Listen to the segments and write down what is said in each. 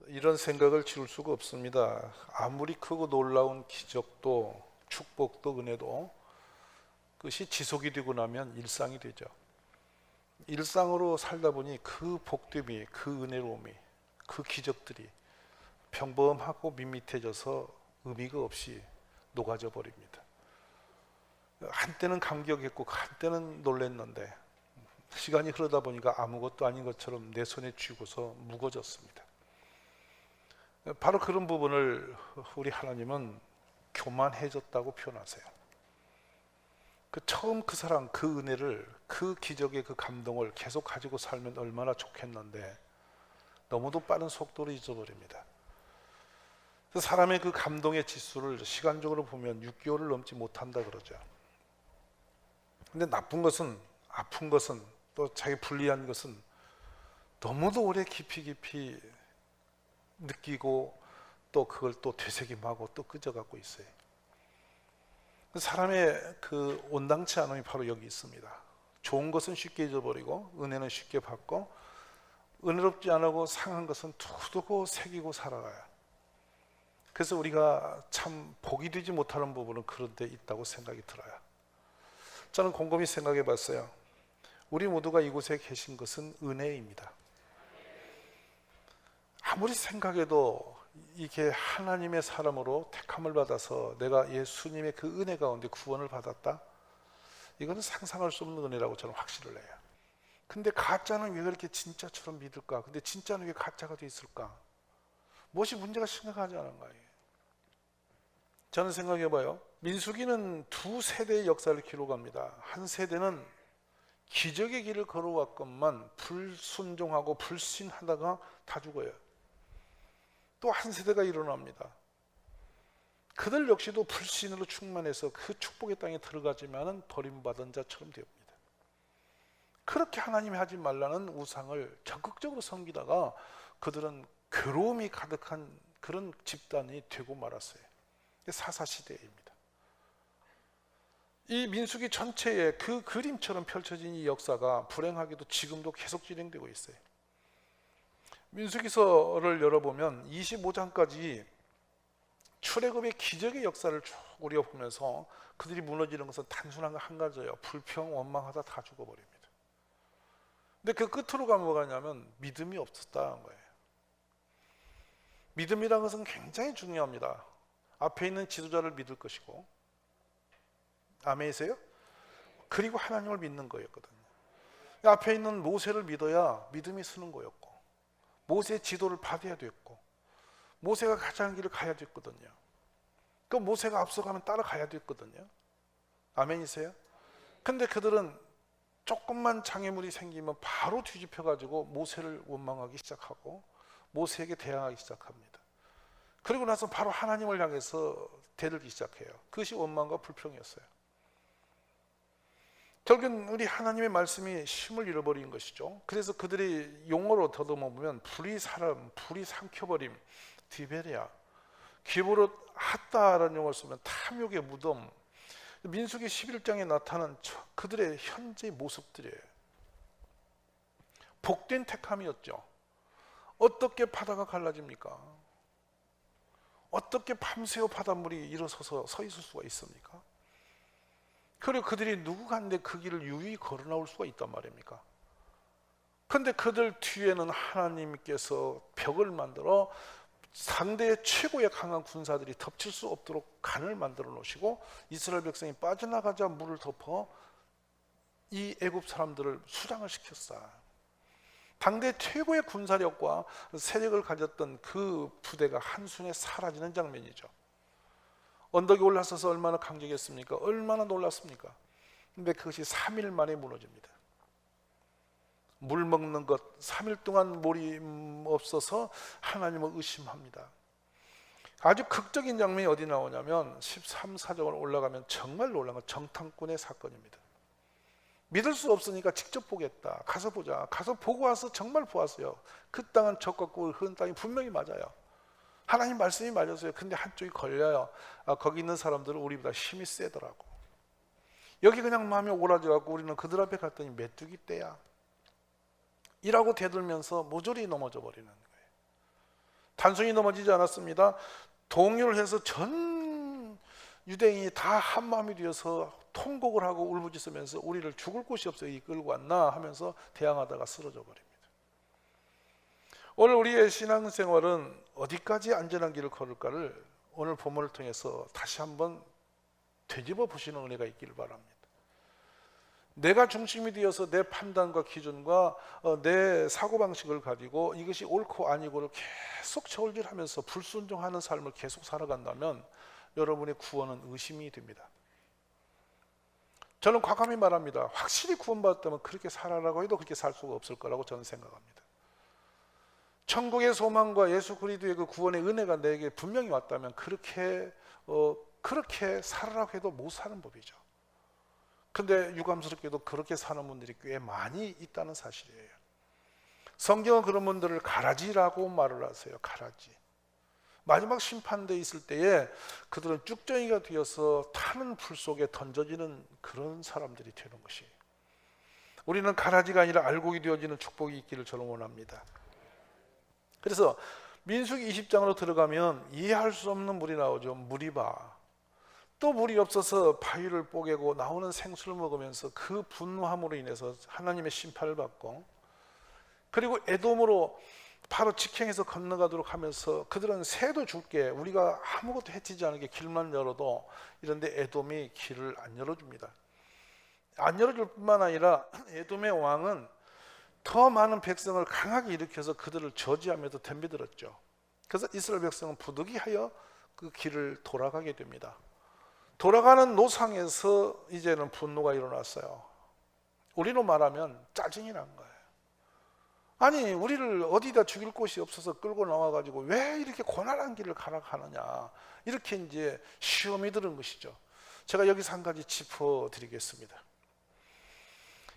이런 생각을 지울 수가 없습니다. 아무리 크고 놀라운 기적도 축복도 은혜도 그것이 지속이 되고 나면 일상이 되죠. 일상으로 살다 보니 그 복됨이, 그 은혜로움이, 그 기적들이 평범하고 밋밋해져서 의미가 없이 녹아져 버립니다. 한때는 감격했고 한때는 놀랐는데 시간이 흐르다 보니까 아무것도 아닌 것처럼 내 손에 쥐고서 무거워졌습니다. 바로 그런 부분을 우리 하나님은 교만해졌다고 표현하세요. 처음 그 사랑, 그 은혜를, 그 기적의 그 감동을 계속 가지고 살면 얼마나 좋겠는데 너무도 빠른 속도로 잊어버립니다. 사람의 그 감동의 지수를 시간적으로 보면 6개월을 넘지 못한다 그러죠. 근데 나쁜 것은, 아픈 것은, 또 자기 불리한 것은 너무도 오래 깊이 느끼고 또 그걸 또 되새김하고 또 끄져가고 있어요. 사람의 그 온당치 않음이 바로 여기 있습니다. 좋은 것은 쉽게 잊어버리고 은혜는 쉽게 받고 은혜롭지 않고 상한 것은 두고 새기고 살아가요. 그래서 우리가 참 복이 되지 못하는 부분은 그런 데 있다고 생각이 들어요. 저는 곰곰이 생각해 봤어요. 우리 모두가 이곳에 계신 것은 은혜입니다. 아무리 생각해도 이게 하나님의 사람으로 택함을 받아서 내가 예수님의 그 은혜 가운데 구원을 받았다? 이거는 상상할 수 없는 은혜라고 저는 확신을 해요. 근데 가짜는 왜 그렇게 진짜처럼 믿을까? 근데 진짜는 왜 가짜가 돼 있을까? 무엇이 문제가 심각하지 않은가요? 저는 생각해봐요. 민수기는 두 세대의 역사를 기록합니다. 한 세대는 기적의 길을 걸어왔건만 불순종하고 불신하다가 다 죽어요. 또 한 세대가 일어납니다. 그들 역시도 불신으로 충만해서 그 축복의 땅에 들어가지만은 버림받은 자처럼 되옵니다. 그렇게 하나님이 하지 말라는 우상을 적극적으로 섬기다가 그들은 괴로움이 가득한 그런 집단이 되고 말았어요. 사사시대입니다. 이 민수기 전체에 그 그림처럼 펼쳐진 이 역사가 불행하게도 지금도 계속 진행되고 있어요. 민수기서를 열어보면 25장까지 출애굽의 기적의 역사를 쭉 우리가 보면서 그들이 무너지는 것은 단순한 한 가지예요. 불평, 원망하다 다 죽어버립니다. 근데 그 끝으로 가면 뭐가 있냐면 믿음이 없었다는 거예요. 믿음이라는 것은 굉장히 중요합니다. 앞에 있는 지도자를 믿을 것이고, 아멘이세요? 그리고 하나님을 믿는 거였거든요. 앞에 있는 모세를 믿어야 믿음이 서는 거였고, 모세의 지도를 받아야 됐고, 모세가 가자는 길을 가야 됐거든요. 그 모세가 앞서가면 따라가야 됐거든요. 아멘이세요? 근데 그들은 조금만 장애물이 생기면 바로 뒤집혀가지고 모세를 원망하기 시작하고 모세에게 대항하기 시작합니다. 그리고 나서 바로 하나님을 향해서 대들기 시작해요. 그것이 원망과 불평이었어요. 결국은 우리 하나님의 말씀이 힘을 잃어버린 것이죠. 그래서 그들이 용어로 더듬어 보면 불이 삼켜버림, 디베리아, 기브롯 핫다라는 용어를 쓰면 탐욕의 무덤, 민수기 11장에 나타난 그들의 현재 모습들이에요. 복된 택함이었죠. 어떻게 바다가 갈라집니까? 어떻게 밤새워 바닷물이 일어서서 서 있을 수가 있습니까? 그리고 그들이 누구간데 그 길을 유유히 걸어 나올 수가 있단 말입니까? 그런데 그들 뒤에는 하나님께서 벽을 만들어 상대의 최고의 강한 군사들이 덮칠 수 없도록 간을 만들어 놓으시고 이스라엘 백성이 빠져나가자 물을 덮어 이 애굽 사람들을 수장을 시켰어요. 당대 최고의 군사력과 세력을 가졌던 그 부대가 한순에 사라지는 장면이죠. 언덕에 올라서서 얼마나 강력했습니까? 얼마나 놀랐습니까? 근데 그것이 3일 만에 무너집니다. 물 먹는 것 3일 동안 물이 없어서 하나님을 의심합니다. 아주 극적인 장면이 어디 나오냐면 13, 4장으로 올라가면 정말 놀라운 건 정탐꾼의 사건입니다. 믿을 수 없으니까 직접 보겠다. 가서 보자. 가서 보고 와서 정말 보았어요. 그 땅은 적과 꿀 흐른 땅이 분명히 맞아요. 하나님 말씀이 맞았어요. 근데 한쪽이 걸려요. 거기 있는 사람들은 우리보다 힘이 세더라고. 여기 그냥 마음이 오라져갖고 우리는 그들 앞에 갔더니 메뚜기 떼야 이라고 대들면서 모조리 넘어져 버리는 거예요. 단순히 넘어지지 않았습니다. 동요를 해서 전 유대인이 다 한마음이 되어서 통곡을 하고 울부짖으면서 우리를 죽을 곳이 없어 이끌고 왔나 하면서 대항하다가 쓰러져 버립니다. 오늘 우리의 신앙생활은 어디까지 안전한 길을 걸을까를 오늘 본문을 통해서 다시 한번 되짚어 보시는 은혜가 있기를 바랍니다. 내가 중심이 되어서 내 판단과 기준과 내 사고방식을 가지고 이것이 옳고 아니고를 계속 저울질하면서 불순종하는 삶을 계속 살아간다면 여러분의 구원은 의심이 됩니다. 저는 과감히 말합니다. 확실히 구원받았다면 그렇게 살아라고 해도 그렇게 살 수가 없을 거라고 저는 생각합니다. 천국의 소망과 예수 그리스도의 그 구원의 은혜가 내게 분명히 왔다면 그렇게 살아라고 해도 못 사는 법이죠. 근데 유감스럽게도 그렇게 사는 분들이 꽤 많이 있다는 사실이에요. 성경은 그런 분들을 가라지라고 말을 하세요. 가라지. 마지막 심판대에 있을 때에 그들은 쭉정이가 되어서 타는 불 속에 던져지는 그런 사람들이 되는 것이에요. 우리는 가라지가 아니라 알곡이 되어지는 축복이 있기를 저는 원합니다. 그래서 민수기 20장으로 들어가면 이해할 수 없는 물이 나오죠. 무리바. 또 물이 없어서 바위를 뽀개고 나오는 생수를 먹으면서 그 분노함으로 인해서 하나님의 심판을 받고, 그리고 에돔으로 바로 직행해서 건너가도록 하면서 그들은 새도 줄게, 우리가 아무것도 해치지 않게 길만 열어도, 이런데 에돔이 길을 안 열어줍니다. 안 열어줄 뿐만 아니라 에돔의 왕은 더 많은 백성을 강하게 일으켜서 그들을 저지하면서 덤비들었죠. 그래서 이스라엘 백성은 부득이하여 그 길을 돌아가게 됩니다. 돌아가는 노상에서 이제는 분노가 일어났어요. 우리로 말하면 짜증이 난 거예요. 아니, 우리를 어디다 죽일 곳이 없어서 끌고 나와가지고 왜 이렇게 고난한 길을 가라 하느냐, 이렇게 이제 시험이 들은 것이죠. 제가 여기서 한 가지 짚어드리겠습니다.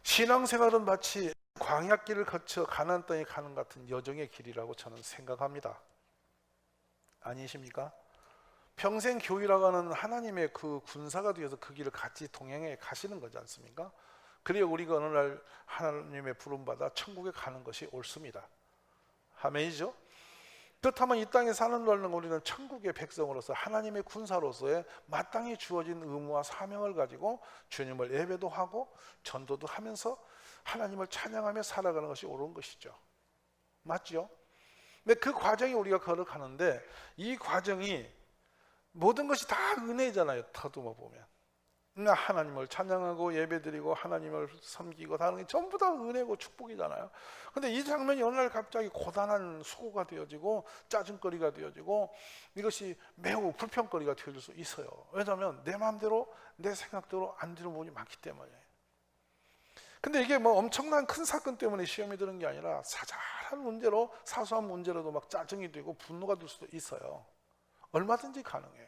신앙생활은 마치 광야길을 거쳐 가나안 땅에 가는 같은 여정의 길이라고 저는 생각합니다. 아니십니까? 평생 교회라고 하는 하나님의 그 군사가 되어서 그 길을 같이 동행해 가시는 거지 않습니까? 그래야 우리가 어느 날 하나님의 부름받아 천국에 가는 것이 옳습니다. 아멘이죠? 그렇다면 이 땅에 사는 동안 우리는 천국의 백성으로서 하나님의 군사로서의 마땅히 주어진 의무와 사명을 가지고 주님을 예배도 하고 전도도 하면서 하나님을 찬양하며 살아가는 것이 옳은 것이죠. 맞죠? 근데 그 과정이 우리가 걸어가는데, 이 과정이 모든 것이 다 은혜잖아요. 더듬어 보면 하나님을 찬양하고 예배드리고 하나님을 섬기고 하는 게 전부 다 은혜고 축복이잖아요. 근데 이 장면이 어느 날 갑자기 고단한 수고가 되어지고 짜증거리가 되어지고 이것이 매우 불평거리가 되어질 수 있어요. 왜냐하면 내 마음대로 내 생각대로 안 되는 부분이 많기 때문에. 근데 이게 뭐 엄청난 큰 사건 때문에 시험이 드는 게 아니라 사소한 문제로, 사소한 문제로도 막 짜증이 되고 분노가 들 수도 있어요. 얼마든지 가능해요.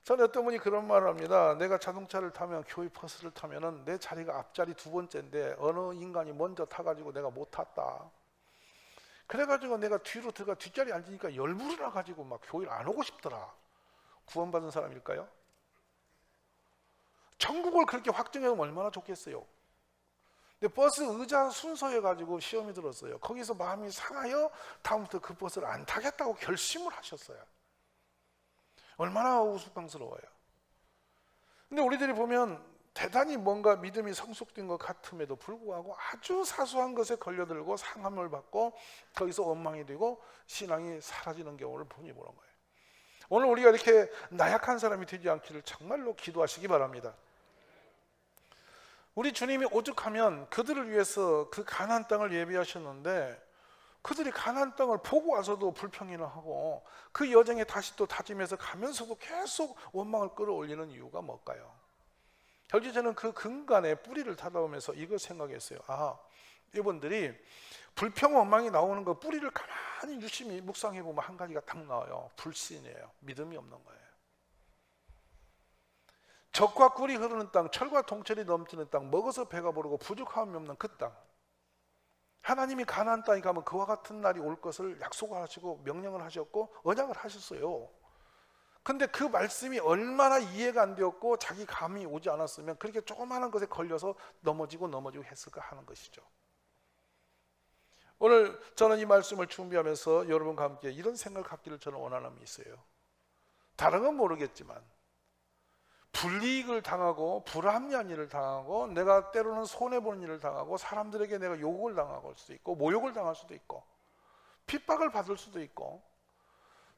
저는 어떤 분이 그런 말을 합니다. 내가 자동차를 타면, 교회 버스를 타면은 내 자리가 앞자리 두 번째인데 어느 인간이 먼저 타가지고 내가 못 탔다. 그래가지고 내가 뒤로 들어가 뒷자리에 앉으니까 열불이 나가지고 막 교회를 안 오고 싶더라. 구원받은 사람일까요? 천국을 그렇게 확정해보면 얼마나 좋겠어요. 근데 버스 의자 순서여가지고 시험이 들었어요. 거기서 마음이 상하여 다음부터 그 버스를 안 타겠다고 결심을 하셨어요. 얼마나 우스꽝스러워요. 근데 우리들이 보면 대단히 뭔가 믿음이 성숙된 것 같음에도 불구하고 아주 사소한 것에 걸려들고 상함을 받고 거기서 원망이 되고 신앙이 사라지는 경우를 보니 보는 거예요. 오늘 우리가 이렇게 나약한 사람이 되지 않기를 정말로 기도하시기 바랍니다. 우리 주님이 오죽하면 그들을 위해서 그 가나안 땅을 예비하셨는데 그들이 가나안 땅을 보고 와서도 불평이나 하고 그 여정에 다시 또 다짐해서 가면서도 계속 원망을 끌어올리는 이유가 뭘까요? 결국 저는 그 근간에 뿌리를 닫아오면서 이걸 생각했어요. 이분들이 불평 원망이 나오는 거 뿌리를 가만히 유심히 묵상해 보면 한 가지가 딱 나와요. 불신이에요. 믿음이 없는 거예요. 젖과 꿀이 흐르는 땅, 철과 동철이 넘치는 땅, 먹어서 배가 부르고 부족함이 없는 그 땅. 하나님이 가나안 땅에 가면 그와 같은 날이 올 것을 약속을 하시고 명령을 하셨고 언약을 하셨어요. 근데 그 말씀이 얼마나 이해가 안 되었고 자기 감이 오지 않았으면 그렇게 조그마한 것에 걸려서 넘어지고 했을까 하는 것이죠. 오늘 저는 이 말씀을 준비하면서 여러분과 함께 이런 생각을 갖기를 저는 원하는 게 있어요. 다른 건 모르겠지만 불이익을 당하고 불합리한 일을 당하고 내가 때로는 손해보는 일을 당하고 사람들에게 내가 욕을 당할 수도 있고 모욕을 당할 수도 있고 핍박을 받을 수도 있고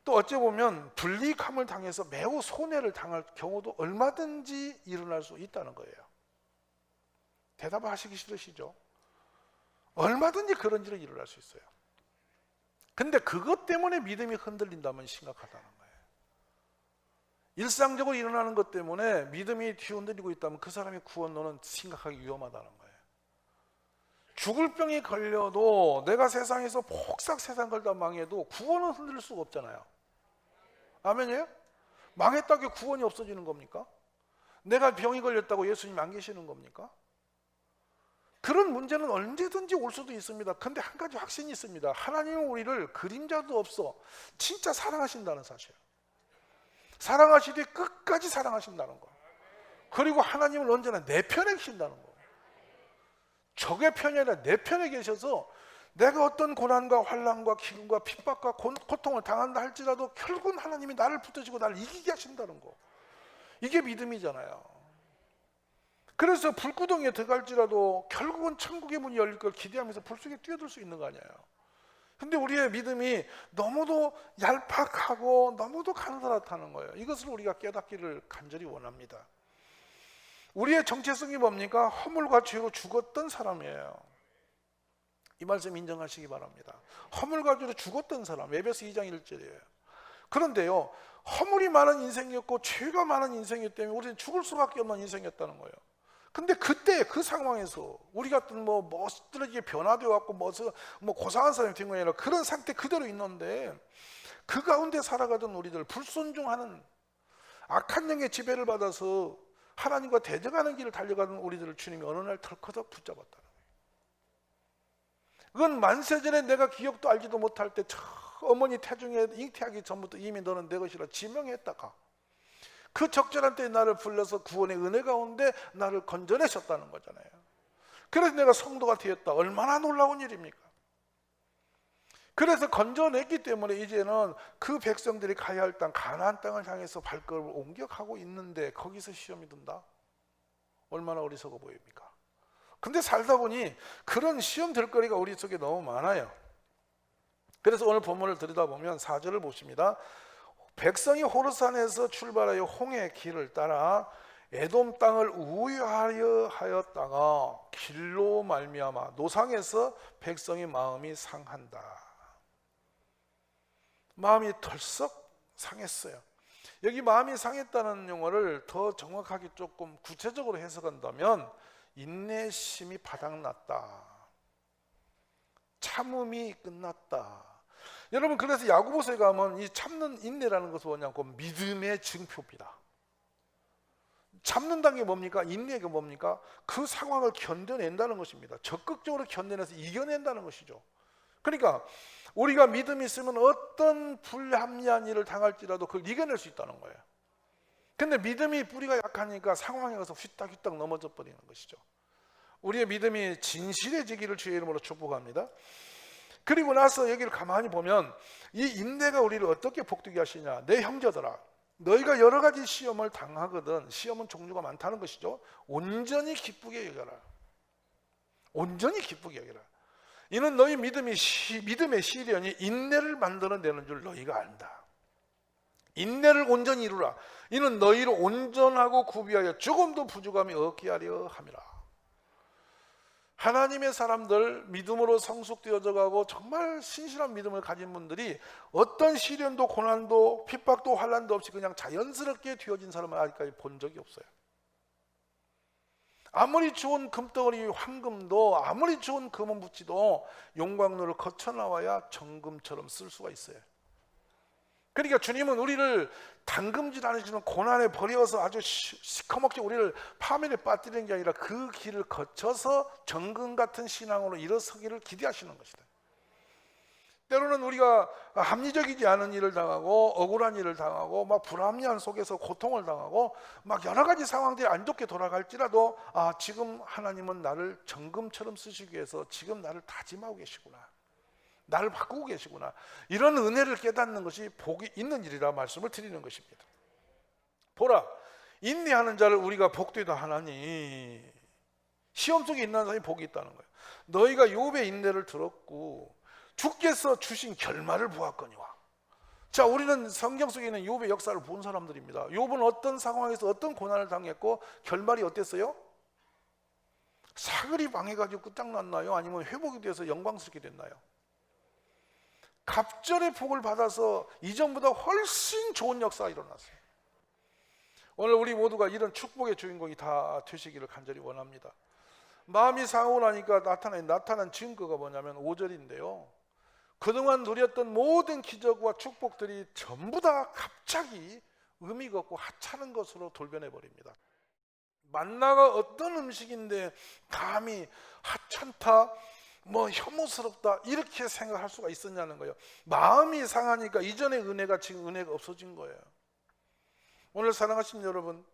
또 어찌 보면 불이익함을 당해서 매우 손해를 당할 경우도 얼마든지 일어날 수 있다는 거예요. 대답을 하시기 싫으시죠? 얼마든지 그런 일이 일어날 수 있어요. 근데 그것 때문에 믿음이 흔들린다면 심각하다는 거예요. 일상적으로 일어나는 것 때문에 믿음이 뒤흔들리고 있다면 그 사람의 구원론은 심각하게 위험하다는 거예요. 죽을 병이 걸려도 내가 세상에서 폭삭 세상 걸다 망해도 구원은 흔들릴 수가 없잖아요. 아멘이에요? 망했다고 구원이 없어지는 겁니까? 내가 병이 걸렸다고 예수님 안 계시는 겁니까? 그런 문제는 언제든지 올 수도 있습니다. 근데 한 가지 확신이 있습니다. 하나님은 우리를 그림자도 없어 진짜 사랑하신다는 사실. 사랑하시되 끝까지 사랑하신다는 거. 그리고 하나님은 언제나 내 편에 계신다는 거. 적의 편이 아니라 내 편에 계셔서 내가 어떤 고난과 환난과 기근과 핍박과 고통을 당한다 할지라도 결국은 하나님이 나를 붙드시고 나를 이기게 하신다는 거. 이게 믿음이잖아요. 그래서 불구덩이에 들어갈지라도 결국은 천국의 문이 열릴 걸 기대하면서 불 속에 뛰어들 수 있는 거 아니에요. 근데 우리의 믿음이 너무도 얄팍하고 너무도 가느다랗다는 거예요. 이것을 우리가 깨닫기를 간절히 원합니다. 우리의 정체성이 뭡니까? 허물과 죄로 죽었던 사람이에요. 이 말씀 인정하시기 바랍니다. 허물과 죄로 죽었던 사람, 에베소 2장 1절이에요. 그런데요, 허물이 많은 인생이었고 죄가 많은 인생이었기 때문에 우리는 죽을 수밖에 없는 인생이었다는 거예요. 근데 그때 그 상황에서 우리 같은 멋들어지게 변화되어 갖고 고상한 사람이 된 게 아니라 그런 상태 그대로 있는데 그 가운데 살아가던 우리들 불순종하는 악한 영의 지배를 받아서 하나님과 대적하는 길을 달려가는 우리들을 주님이 어느 날 덜커덕 붙잡았다는 거예요. 그건 만세전에 내가 기억도 알지도 못할 때 어머니 태중에 잉태하기 전부터 이미 너는 내 것이라 지명했다가 그 적절한 때에 나를 불러서 구원의 은혜 가운데 나를 건져내셨다는 거잖아요. 그래서 내가 성도가 되었다. 얼마나 놀라운 일입니까? 그래서 건져냈기 때문에 이제는 그 백성들이 가야 할 땅 가나안 땅을 향해서 발걸음을 옮겨가고 있는데 거기서 시험이 든다? 얼마나 어리석어 보입니까? 근데 살다 보니 그런 시험 될 거리가 우리 속에 너무 많아요. 그래서 오늘 본문을 들여다보면 4절을 보십니다. 백성이 호르산에서 출발하여 홍해 길을 따라 에돔 땅을 우회하여 하였다가 길로 말미암아 노상에서 백성의 마음이 상한다. 마음이 털썩 상했어요. 여기 마음이 상했다는 용어를 더 정확하게 조금 구체적으로 해석한다면 인내심이 바닥났다. 참음이 끝났다. 여러분, 그래서 야고보서에 가면 이 참는 인내라는 것은 뭐냐고 믿음의 증표입니다. 참는다는 게 뭡니까? 인내가 뭡니까? 그 상황을 견뎌낸다는 것입니다. 적극적으로 견뎌내서 이겨낸다는 것이죠. 그러니까 우리가 믿음이 있으면 어떤 불합리한 일을 당할지라도 그걸 이겨낼 수 있다는 거예요. 근데 믿음이 뿌리가 약하니까 상황에 가서 휘딱휘딱 넘어져 버리는 것이죠. 우리의 믿음이 진실해지기를 주의 이름으로 축복합니다. 그리고 나서 여기를 가만히 보면 이 인내가 우리를 어떻게 복되게 하시냐. 내 형제들아, 너희가 여러 가지 시험을 당하거든. 시험은 종류가 많다는 것이죠. 온전히 기쁘게 여겨라. 온전히 기쁘게 여겨라. 이는 너희 믿음의 시련이 인내를 만들어내는 줄 너희가 안다. 인내를 온전히 이루라. 이는 너희를 온전하고 구비하여 조금도 부족함이 없게 하려 함이라. 하나님의 사람들, 믿음으로 성숙되어져 가고 정말 신실한 믿음을 가진 분들이 어떤 시련도 고난도 핍박도 환난도 없이 그냥 자연스럽게 되어진 사람은 아직까지 본 적이 없어요. 아무리 좋은 금덩어리 황금도, 아무리 좋은 금은붙이도 용광로를 거쳐 나와야 정금처럼 쓸 수가 있어요. 그러니까 주님은 우리를 담금질 않으시는 고난에 버려서 아주 시커멓게 우리를 파멸에 빠뜨리는 게 아니라 그 길을 거쳐서 정금 같은 신앙으로 일어서기를 기대하시는 것이다. 때로는 우리가 합리적이지 않은 일을 당하고 억울한 일을 당하고 막 불합리한 속에서 고통을 당하고 막 여러 가지 상황들이 안 좋게 돌아갈지라도 지금 하나님은 나를 정금처럼 쓰시기 위해서 지금 나를 다짐하고 계시구나. 나를 바꾸고 계시구나. 이런 은혜를 깨닫는 것이 복이 있는 일이라 말씀을 드리는 것입니다. 보라, 인내하는 자를 우리가 복되다 하나니. 시험 속에 있는 사람이 복이 있다는 거예요. 너희가 욥의 인내를 들었고 주께서 주신 결말을 보았거니와. 자, 우리는 성경 속에 있는 욥의 역사를 본 사람들입니다. 욥은 어떤 상황에서 어떤 고난을 당했고 결말이 어땠어요? 사글이 망해가지고 끝장났나요? 아니면 회복이 돼서 영광스럽게 됐나요? 갑절의 복을 받아서 이전보다 훨씬 좋은 역사가 일어났어요. 오늘 우리 모두가 이런 축복의 주인공이 다 되시기를 간절히 원합니다. 마음이 상하고 나니까 나타난 증거가 뭐냐면 5절인데요. 그동안 누렸던 모든 기적과 축복들이 전부 다 갑자기 의미가 없고 하찮은 것으로 돌변해 버립니다. 만나가 어떤 음식인데 감히 하찮다, 혐오스럽다 이렇게 생각할 수가 있었냐는 거예요. 마음이 상하니까 이전의 은혜가 지금 은혜가 없어진 거예요. 오늘 사랑하신 여러분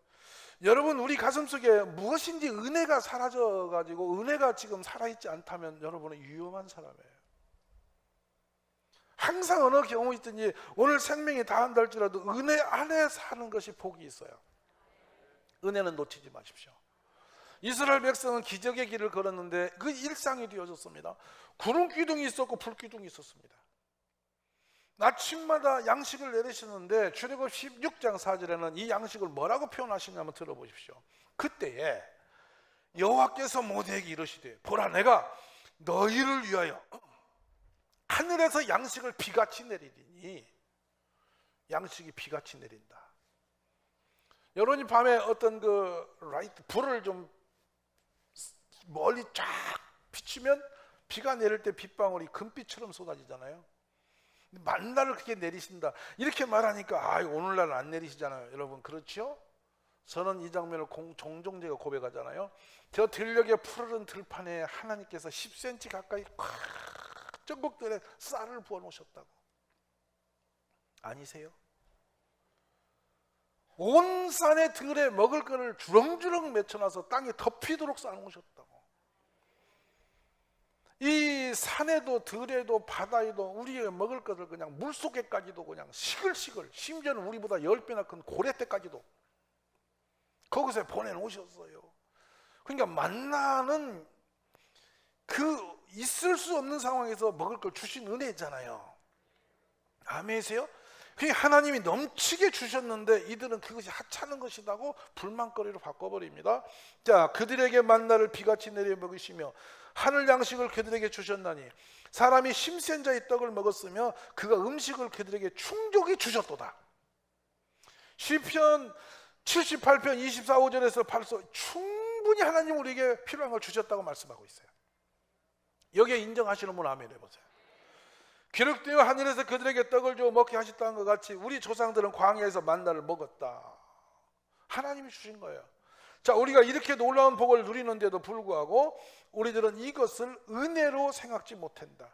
우리 가슴속에 무엇인지 은혜가 사라져가지고 은혜가 지금 살아있지 않다면 여러분은 위험한 사람이에요. 항상 어느 경우 있든지 오늘 생명이 다한다 할지라도 은혜 안에 사는 것이 복이 있어요. 은혜는 놓치지 마십시오. 이스라엘 백성은 기적의 길을 걸었는데 그 일상이 되어졌습니다. 구름 기둥이 있었고 불 기둥이 있었습니다. 아침마다 양식을 내리시는데 출애굽 16장 4절에는 이 양식을 뭐라고 표현하시냐면 들어보십시오. 그때에 여호와께서 모세에게 이르시되 보라 내가 너희를 위하여 하늘에서 양식을 비같이 내리리니. 양식이 비같이 내린다. 여러분이 밤에 어떤 불을 좀 멀리 쫙 비추면 비가 내릴 때 빗방울이 금빛처럼 쏟아지잖아요. 만나를 그렇게 내리신다 이렇게 말하니까 오늘날은 안 내리시잖아요. 여러분 그렇죠? 저는 이 장면을 종종 제가 고백하잖아요. 저 들녘의 푸르른 들판에 하나님께서 10cm 가까이 전국들에 쌀을 부어 놓으셨다고. 아니세요? 온 산의 들에 먹을 것을 주렁주렁 맺혀놔서 땅에 덮이도록 쌓아놓으셨다고. 이 산에도 들에도 바다에도 우리의 먹을 것을 그냥 물속에까지도 그냥 시글시글, 심지어는 우리보다 10배나 큰 고래떼까지도 거기서 보내놓으셨어요. 그러니까 만나는 그 있을 수 없는 상황에서 먹을 걸 주신 은혜잖아요. 아멘이세요? 그게 하나님이 넘치게 주셨는데 이들은 그것이 하찮은 것이라고 불만거리로 바꿔버립니다. 자, 그들에게 만나를 비같이 내려 먹이시며 하늘 양식을 그들에게 주셨나니 사람이 힘센 자의 떡을 먹었으며 그가 음식을 그들에게 충족히 주셨도다. 시편 78편 24, 5절에서 8절 충분히 하나님 우리에게 필요한 걸 주셨다고 말씀하고 있어요. 여기에 인정하시는 분 아멘 해보세요. 기록되어 하늘에서 그들에게 떡을 주어 먹게 하셨다는 것 같이 우리 조상들은 광야에서 만나를 먹었다. 하나님이 주신 거예요. 자, 우리가 이렇게 놀라운 복을 누리는데도 불구하고 우리들은 이것을 은혜로 생각지 못한다.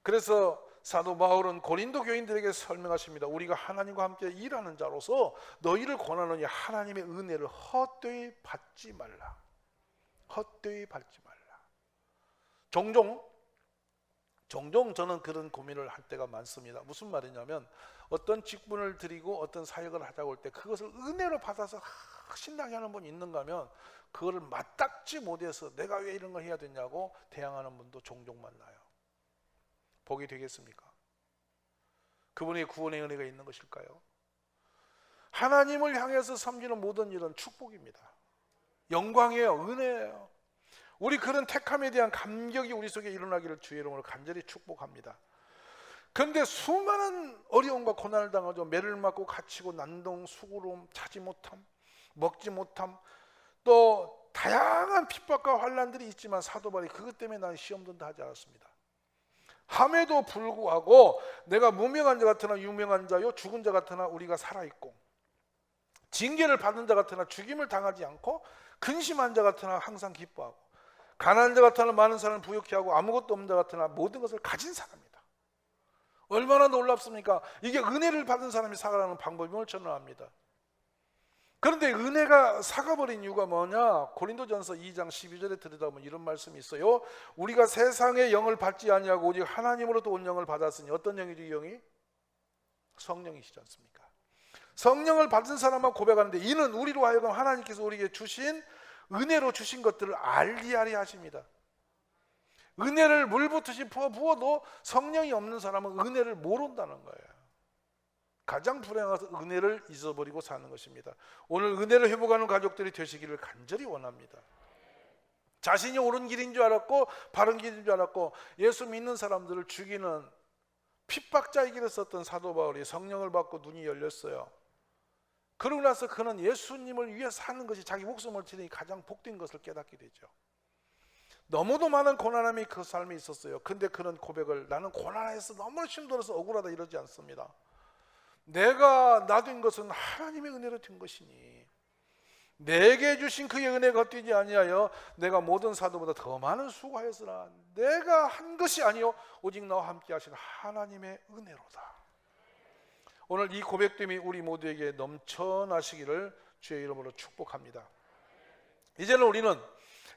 그래서 사도 바울은 고린도 교인들에게 설명하십니다. 우리가 하나님과 함께 일하는 자로서 너희를 권하노니 하나님의 은혜를 헛되이 받지 말라. 헛되이 받지 말라. 종종 저는 그런 고민을 할 때가 많습니다. 무슨 말이냐면 어떤 직분을 드리고 어떤 사역을 하자고 할 때 그것을 은혜로 받아서 신나게 하는 분이 있는가 하면 그거를 맞닥지 못해서 내가 왜 이런 걸 해야 되냐고 대항하는 분도 종종 만나요. 복이 되겠습니까? 그분의 구원의 은혜가 있는 것일까요? 하나님을 향해서 섬기는 모든 일은 축복입니다. 영광이에요. 은혜예요. 우리 그런 택함에 대한 감격이 우리 속에 일어나기를 주의 이름으로 간절히 축복합니다. 그런데 수많은 어려움과 고난을 당하죠. 매를 맞고 갇히고 난동, 수고로움, 자지 못함, 먹지 못함, 또 다양한 핍박과 환난들이 있지만 사도 바울이 그것 때문에 나는 시험 든다 하지 않았습니다. 함에도 불구하고 내가 무명한 자 같으나 유명한 자요 죽은 자 같으나 우리가 살아있고 징계를 받는 자 같으나 죽임을 당하지 않고 근심한 자 같으나 항상 기뻐하고 가난한 자 같으나 많은 사람을 부유케 하고 아무것도 없는 자 같으나 모든 것을 가진 사람이다. 얼마나 놀랍습니까? 이게 은혜를 받은 사람이 살아가는 방법임을 저는 압니다. 그런데 은혜가 사가버린 이유가 뭐냐? 고린도전서 2장 12절에 들여다보면 이런 말씀이 있어요. 우리가 세상의 영을 받지 아니하고 오직 하나님으로부터 온 영을 받았으니, 어떤 영이죠? 이 영이 성령이시지 않습니까? 성령을 받은 사람만 고백하는데, 이는 우리로 하여금 하나님께서 우리에게 주신 은혜로 주신 것들을 알리하리 하십니다. 은혜를 물 붓듯이 부어도 성령이 없는 사람은 은혜를 모른다는 거예요. 가장 불행한 것은 은혜를 잊어버리고 사는 것입니다. 오늘 은혜를 회복하는 가족들이 되시기를 간절히 원합니다. 자신이 옳은 길인 줄 알았고 바른 길인 줄 알았고 예수 믿는 사람들을 죽이는 핍박자의 길을 썼던 사도 바울이 성령을 받고 눈이 열렸어요. 그러고 나서 그는 예수님을 위해 사는 것이 자기 목숨을 치르니 가장 복된 것을 깨닫게 되죠. 너무도 많은 고난함이 그 삶에 있었어요. 근데 그는 고백을, 나는 고난에서 너무 힘들어서 억울하다 이러지 않습니다. 내가 된 것은 하나님의 은혜로 된 것이니 내게 주신 그의 은혜가 헛되지 아니하여 내가 모든 사도보다 더 많은 수고하였으나 내가 한 것이 아니요 오직 나와 함께 하신 하나님의 은혜로다. 오늘 이 고백됨이 우리 모두에게 넘쳐나시기를 주의 이름으로 축복합니다. 이제는 우리는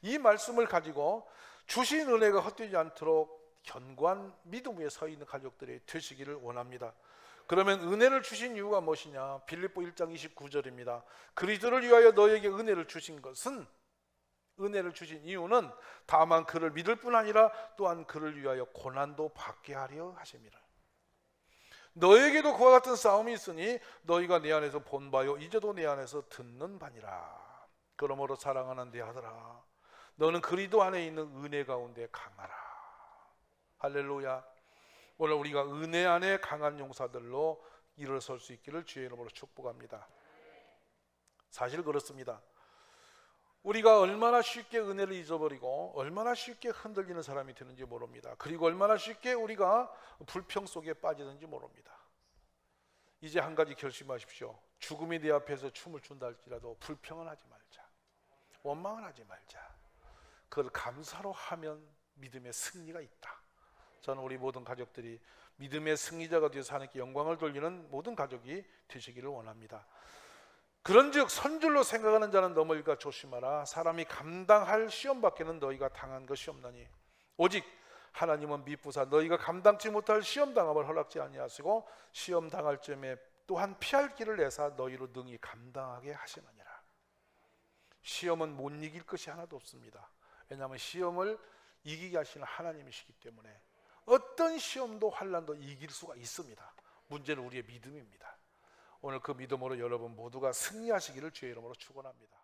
이 말씀을 가지고 주신 은혜가 헛되지 않도록 견고한 믿음 위에 서 있는 가족들이 되시기를 원합니다. 그러면 은혜를 주신 이유가 무엇이냐? 빌립보 1장 29절입니다. 그리스도를 위하여 너에게 은혜를 주신 것은, 은혜를 주신 이유는 다만 그를 믿을 뿐 아니라 또한 그를 위하여 고난도 받게 하려 하심이라. 너에게도 그와 같은 싸움이 있으니 너희가 내 안에서 본 바요 이제도 내 안에서 듣는 바니라. 그러므로 사랑하는 내 아들아, 너는 그리스도 안에 있는 은혜 가운데 강하라. 할렐루야. 오늘 우리가 은혜 안에 강한 용사들로 일어설 수 있기를 주의 이름으로 축복합니다. 사실 그렇습니다. 우리가 얼마나 쉽게 은혜를 잊어버리고 얼마나 쉽게 흔들리는 사람이 되는지 모릅니다. 그리고 얼마나 쉽게 우리가 불평 속에 빠지는지 모릅니다. 이제 한 가지 결심하십시오. 죽음이 내 앞에서 춤을 춘다 할지라도 불평은 하지 말자. 원망은 하지 말자. 그걸 감사로 하면 믿음의 승리가 있다. 저는 우리 모든 가족들이 믿음의 승리자가 되어서 하나님께 영광을 돌리는 모든 가족이 되시기를 원합니다. 그런즉 선줄로 생각하는 자는 넘어질까 조심하라. 사람이 감당할 시험 밖에는 너희가 당한 것이 없나니 오직 하나님은 미쁘사 너희가 감당치 못할 시험 당함을 허락지 아니하시고 시험 당할 쯤에 또한 피할 길을 내사 너희로 능히 감당하게 하시느니라. 시험은 못 이길 것이 하나도 없습니다. 왜냐하면 시험을 이기게 하시는 하나님이시기 때문에 어떤 시험도 환난도 이길 수가 있습니다. 문제는 우리의 믿음입니다. 오늘 그 믿음으로 여러분 모두가 승리하시기를 주의 이름으로 축원합니다.